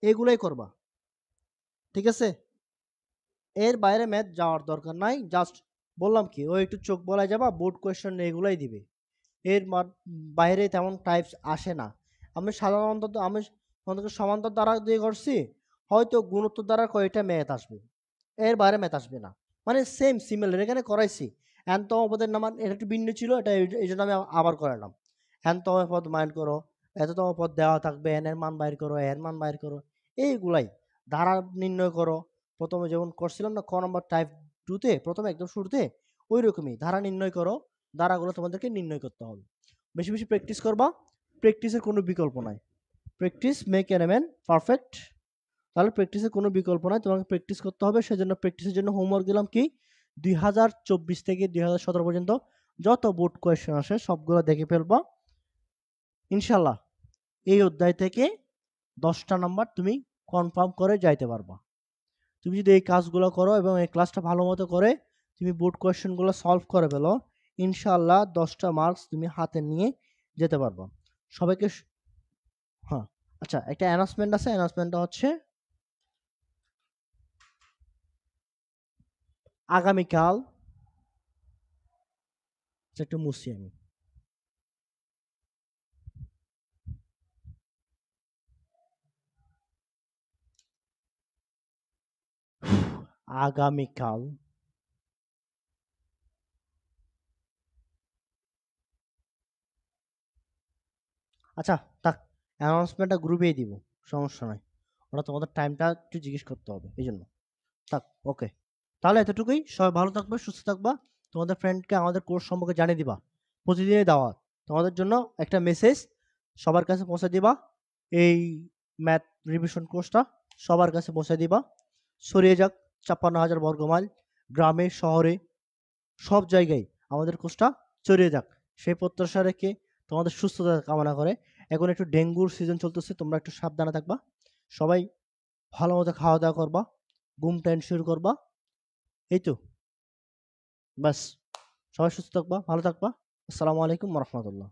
S1: এগুলোই করবা, ঠিক আছে? এর বাইরে ম্যাথ যাওয়ার দরকার নাই। জাস্ট বললাম কি, ও একটু চোখ বলাই যাবা, বোর্ড কোয়েশ্চন এগুলাই দিবে। এর বাইরে তেমন টাইপস আসে না। আমি সাধারণত সমান্তর দ্বারা দিয়ে করছি, হয়তো গুণোত্তর দ্বারা কয়টা ম্যাথ আসবে, এর বাইরে ম্যাথ আসবে না। মানে সেম সিমিলার এখানে করাইছি। এনতম পদের নাম এটা একটু ভিন্ন ছিল, এটা এই জন্য আমি আবার করালাম। এনতম পদ মাইন্ড করো, এততম পদ দেওয়া থাকবে, এন এর মান বাইর করো, এর মান বাইর করো, এইগুলাই। ধারা নির্ণয় করো, প্রথমে যেমন করছিলাম না ক নম্বর টাইপ 2-তে, প্রথমে একদম শুরুতে ওই রকমই ধারা নির্ণয় করো। ধারাগুলো তোমাদেরকে নির্ণয় করতে হবে। বেশি বেশি প্র্যাকটিস করবা, প্র্যাকটিসের কোনো বিকল্প নাই। Practice make a man perfect. তাহলে প্র্যাকটিসের কোনো বিকল্প নাই, তোমাকে প্র্যাকটিস করতে হবে। সেজন্য প্র্যাকটিসের জন্য হোমওয়ার্ক দিলাম কি, 2024 থেকে 2017 পর্যন্ত যত বোর্ড কোয়েশ্চেন আসে সবগুলো দেখে ফেলবা। ইনশাল্লাহ এই অধ্যায় থেকে 10টা নাম্বার তুমি কনফার্ম করে যাইতে পারবা। তুমি যদি এই কাজগুলো করো এবং এই ক্লাসটা ভালো মতো করে তুমি বোর্ড কোয়েশ্চেনগুলো সলভ করে ফেলো, ইনশাল্লাহ 10টা মার্কস তুমি হাতে নিয়ে যেতে পারবা। সবাইকে হ্যাঁ, আচ্ছা, একটা অ্যানাউন্সমেন্ট আছে। অ্যানাউন্সমেন্টটা হচ্ছে আগামীকাল, একটু মুছি আমি, আগামীকাল আচ্ছা থাক, অ্যানাউন্সমেন্টটা গ্রুপেই দিব, সমস্যা নাই। ওরা তোমাদের টাইমটা একটু জিজ্ঞেস করতে হবে, এই জন্য থাক। ওকে, তাহলে এতটুকুই। সবাই ভালো থাকবে, সুস্থ থাকবা। তোমাদের ফ্রেন্ডকে আমাদের কোর্স সম্পর্কে জানিয়ে দিবা। প্রতিদিনই দাওয়াত তোমাদের জন্য একটা মেসেজ সবার কাছে পৌঁছে দিবা। এই ম্যাথ রিভিশন কোর্সটা সবার কাছে পৌঁছে দিবা, ছড়িয়ে যাক 56,000 বর্গমাইল, গ্রামে শহরে সব জায়গায় আমাদের কোর্সটা ছড়িয়ে যাক, সেই প্রত্যাশা রেখে তোমাদের সুস্থতা কামনা করে। এখন একটু ডেঙ্গুর সিজন চলতেছে, তোমরা একটু সাবধানে থাকবা। সবাই ভালো মতো খাওয়া দাওয়া করবা, ঘুমটা এনশিওর করবা। এই তো, ব্যাস। সবাই সুস্থ থাকবা, ভালো থাকবা। আসসালামু আলাইকুম রহমতুল্লাহ।